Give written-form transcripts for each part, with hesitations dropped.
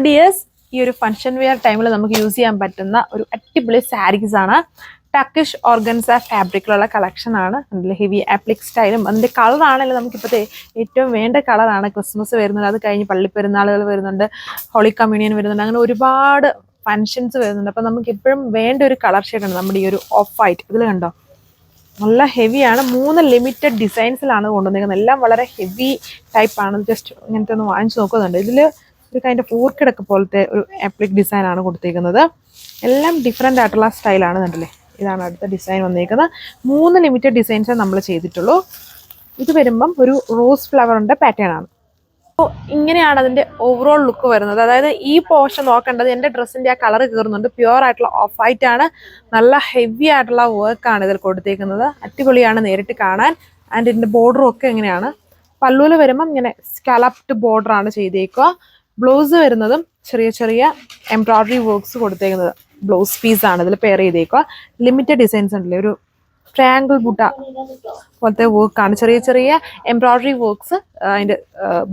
Dears, ഈ ഒരു function wear ടൈമിൽ നമുക്ക് യൂസ് ചെയ്യാൻ പറ്റുന്ന ഒരു അടിപൊളി സാരീസ് ആണ്. ടർക്കിഷ് ഓർഗൻസ ഫാബ്രിക്കിലുള്ള കളക്ഷൻ ആണ്. അതിൽ ഹെവി ആപ്ലിക് സ്റ്റൈലും അതിൻ്റെ കളറാണല്ലോ നമുക്കിപ്പോഴത്തെ ഏറ്റവും വേണ്ട കളറാണ്. ക്രിസ്മസ് വരുന്നുണ്ട്, അത് കഴിഞ്ഞ് പള്ളിപ്പെരുന്നാളുകൾ വരുന്നുണ്ട്, ഹോളി കമ്മ്യൂണിയൻ വരുന്നുണ്ട്, അങ്ങനെ ഒരുപാട് ഫങ്ഷൻസ് വരുന്നുണ്ട്. അപ്പം നമുക്ക് എപ്പോഴും വേണ്ട ഒരു കളർ ഷെയ്ഡാണ് നമ്മുടെ ഈ ഒരു ഓഫ് വൈറ്റ്. ഇതിൽ കണ്ടോ, നല്ല ഹെവിയാണ്. 3 ലിമിറ്റഡ് ഡിസൈൻസിലാണ് കൊണ്ടുവന്നിരിക്കുന്നത്. എല്ലാം വളരെ ഹെവി ടൈപ്പാണ്. ജസ്റ്റ് ഇങ്ങനത്തെ ഒന്ന് വാങ്ങിച്ച് നോക്കുന്നുണ്ട്. ഇതിൽ ഒരു കൈൻഡ് ഓഫ് ഓർക്കിഡൊക്കെ പോലത്തെ ഒരു ആപ്ലിക് ഡിസൈനാണ് കൊടുത്തിരിക്കുന്നത്. എല്ലാം ഡിഫറെൻ്റ് ആയിട്ടുള്ള സ്റ്റൈലാണ്. കണ്ടില്ലേ, ഇതാണ് അടുത്ത ഡിസൈൻ വന്നിരിക്കുന്നത്. 3 ലിമിറ്റഡ് ഡിസൈൻസേ നമ്മൾ ചെയ്തിട്ടുള്ളൂ. ഇത് വരുമ്പം ഒരു റോസ് ഫ്ലവറിൻ്റെ പാറ്റേൺ ആണ്. അപ്പോൾ ഇങ്ങനെയാണ് അതിൻ്റെ ഓവറോൾ ലുക്ക് വരുന്നത്. അതായത് ഈ പോർഷൻ നോക്കേണ്ടത് എൻ്റെ ഡ്രസ്സിൻ്റെ ആ കളർ കയറുന്നുണ്ട്. പ്യുവർ ആയിട്ടുള്ള ഓഫ് വൈറ്റ് ആണ്. നല്ല ഹെവി ആയിട്ടുള്ള വർക്കാണ് ഇതിൽ കൊടുത്തേക്കുന്നത്. അടിപൊളിയാണ് നേരിട്ട് കാണാൻ. ആൻഡ് ഇതിൻ്റെ ബോർഡറും ഒക്കെ എങ്ങനെയാണ്, പല്ലുവിൽ വരുമ്പം ഇങ്ങനെ സ്കാലപ്ഡ് ബോർഡറാണ് ചെയ്തേക്കുക. ബ്ലൗസ് വരുന്നതും ചെറിയ ചെറിയ എംബ്രോയ്ഡറി വർക്ക്സ് കൊടുത്തേക്കുന്നത് ബ്ലൗസ് പീസാണ് ഇതിൽ പെയർ ചെയ്തേക്കുക. ലിമിറ്റഡ് ഡിസൈൻസ് ഉണ്ടല്ലേ, ഒരു ട്രയാങ്കിൾ ബുട്ട പോലത്തെ വർക്കാണ്, ചെറിയ ചെറിയ എംബ്രോയ്ഡറി വർക്ക്സ് അതിൻ്റെ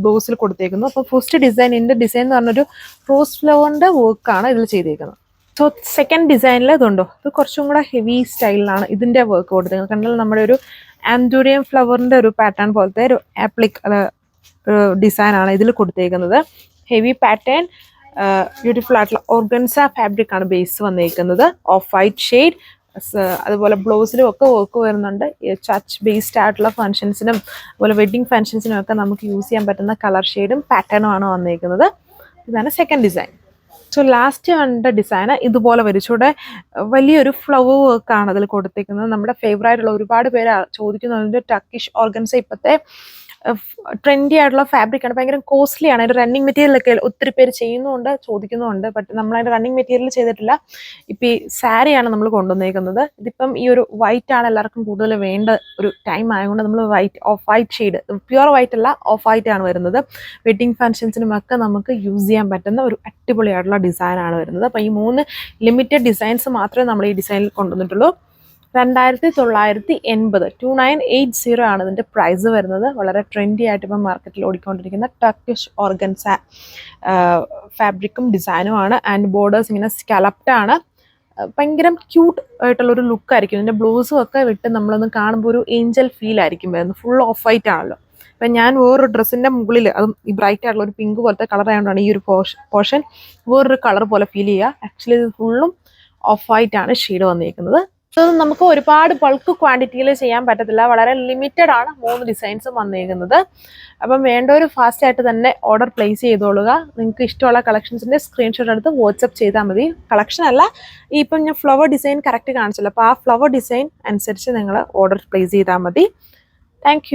ബ്ലൗസിൽ കൊടുത്തേക്കുന്നു. അപ്പോൾ ഫസ്റ്റ് ഡിസൈൻ, ഇതിൻ്റെ ഡിസൈൻ എന്ന് പറഞ്ഞൊരു റോസ് ഫ്ലവറിൻ്റെ വർക്കാണ് ഇതിൽ ചെയ്തേക്കുന്നത്. സോ സെക്കൻഡ് ഡിസൈനിൽ ഇതുണ്ടോ, ഇത് കുറച്ചും കൂടെ ഹെവി സ്റ്റൈലിലാണ് ഇതിൻ്റെ വർക്ക് കൊടുത്തേക്കുന്നത്. കണ്ടാൽ നമ്മുടെ ഒരു ആന്തൂരിയം ഫ്ലവറിൻ്റെ ഒരു പാറ്റേൺ പോലത്തെ ഒരു ആപ്ലിക് ഡിസൈനാണ് ഇതിൽ കൊടുത്തേക്കുന്നത്. ഹെവി പാറ്റേൺ, ബ്യൂട്ടിഫുൾ ആയിട്ടുള്ള ഓർഗൻസ ഫാബ്രിക് ആണ് ബേസ് വന്നിരിക്കുന്നത്. Of white shade. അതുപോലെ ബ്ലൗസിലും ഒക്കെ വർക്ക് വരുന്നുണ്ട്. ചർച്ച് ബേസ്ഡ് ആയിട്ടുള്ള ഫങ്ഷൻസിനും അതുപോലെ വെഡ്ഡിങ് ഫങ്ഷൻസിനും ഒക്കെ നമുക്ക് യൂസ് ചെയ്യാൻ പറ്റുന്ന കളർ ഷെയ്ഡും പാറ്റേണും ആണ് വന്നിരിക്കുന്നത്. ഇതാണ് സെക്കൻഡ് ഡിസൈൻ. സോ ലാസ്റ്റ് കണ്ട ഡിസൈന് ഇതുപോലെ വരച്ചൂടെ വലിയൊരു ഫ്ലവർ വർക്കാണ് അതിൽ കൊടുത്തേക്കുന്നത്. നമ്മുടെ ഫേവറേറ്റ് ആയിട്ടുള്ള ഒരുപാട് പേര് ചോദിക്കുന്നുണ്ട്. ടർക്കിഷ് ഓർഗൻസ ഇപ്പോഴത്തെ ട്രെൻഡി ആയിട്ടുള്ള ഫാബ്രിക്കാണ്, ഭയങ്കര കോസ്റ്റ്ലി ആണ്. അതിൻ്റെ റണ്ണിങ് മെറ്റീരിയലൊക്കെ ഒത്തിരി പേര് ചെയ്യുന്നുണ്ട്, ചോദിക്കുന്നുണ്ട്. ബട്ട് നമ്മളതിൻ്റെ റണ്ണിങ് മെറ്റീരിയൽ ചെയ്തിട്ടില്ല. ഇപ്പം ഈ സാരിയാണ് നമ്മൾ കൊണ്ടുവന്നേക്കുന്നത്. ഇതിപ്പം ഈ ഒരു വൈറ്റ് ആണ് എല്ലാവർക്കും കൂടുതൽ വേണ്ട ഒരു ടൈം ആയതുകൊണ്ട് നമ്മൾ white, of white shade, pure white അല്ല, ഓഫ് വൈറ്റ് ആണ് വരുന്നത്. വെഡ്ഡിങ് ഫങ്ഷൻസിനുമൊക്കെ നമുക്ക് യൂസ് ചെയ്യാൻ പറ്റുന്ന ഒരു അടിപൊളിയായിട്ടുള്ള ഡിസൈനാണ് വരുന്നത്. അപ്പോൾ ഈ 3 ലിമിറ്റഡ് ഡിസൈൻസ് മാത്രമേ നമ്മൾ ഈ ഡിസൈനിൽ കൊണ്ടുവന്നിട്ടുള്ളൂ. 2980, 2980 ആണ് ഇതിൻ്റെ പ്രൈസ് വരുന്നത്. വളരെ ട്രെൻഡി ആയിട്ട് ഇപ്പം മാർക്കറ്റിൽ ഓടിക്കൊണ്ടിരിക്കുന്ന ടർക്കിഷ് ഓർഗൻസ ഫാബ്രിക്കും ഡിസൈനും ആണ്. ആൻഡ് ബോർഡേഴ്സ് ഇങ്ങനെ സ്കാലപ്ഡ് ആണ്. ഭയങ്കര ക്യൂട്ട് ആയിട്ടുള്ളൊരു ലുക്കായിരിക്കും. ഇതിൻ്റെ ബ്ലൗസും ഒക്കെ വിട്ട് നമ്മളൊന്ന് കാണുമ്പോൾ ഒരു ഏഞ്ചൽ ഫീൽ ആയിരിക്കും വരുന്നത്. ഫുൾ ഓഫ് വൈറ്റ് ആണല്ലോ. അപ്പം ഞാൻ വേറൊരു ഡ്രസ്സിൻ്റെ മുകളിൽ, അതും ഈ ബ്രൈറ്റ് ആയിട്ടുള്ള ഒരു പിങ്ക് പോലത്തെ കളർ ആയതുകൊണ്ടാണ് ഈ ഒരു പോർഷൻ വേറൊരു കളർ പോലെ ഫീൽ ചെയ്യുക. ആക്ച്വലി ഇത് ഫുള്ളും ഓഫ് വൈറ്റ് ആണ് ഷെയ്ഡ് വന്നിരിക്കുന്നത്. ഇത് നമുക്ക് ഒരുപാട് ബൾക്ക് ക്വാണ്ടിറ്റിയിൽ ചെയ്യാൻ പറ്റത്തില്ല, വളരെ ലിമിറ്റഡ് ആണ് 3 ഡിസൈൻസും വന്നിരിക്കുന്നത്. അപ്പം വേണ്ടവർ ഫാസ്റ്റ് ആയിട്ട് തന്നെ ഓർഡർ പ്ലേസ് ചെയ്തോളുക. നിങ്ങൾക്ക് ഇഷ്ടമുള്ള കളക്ഷൻസിൻ്റെ സ്ക്രീൻഷോട്ട് എടുത്ത് വാട്സപ്പ് ചെയ്താൽ മതി. കളക്ഷൻ അല്ല, ഇപ്പം ഞാൻ ഫ്ലവർ ഡിസൈൻ കറക്റ്റ് കാണിച്ചല്ലോ, അപ്പോൾ ആ ഫ്ലവർ ഡിസൈൻ അനുസരിച്ച് നിങ്ങൾ ഓർഡർ പ്ലേസ് ചെയ്താൽ മതി. താങ്ക്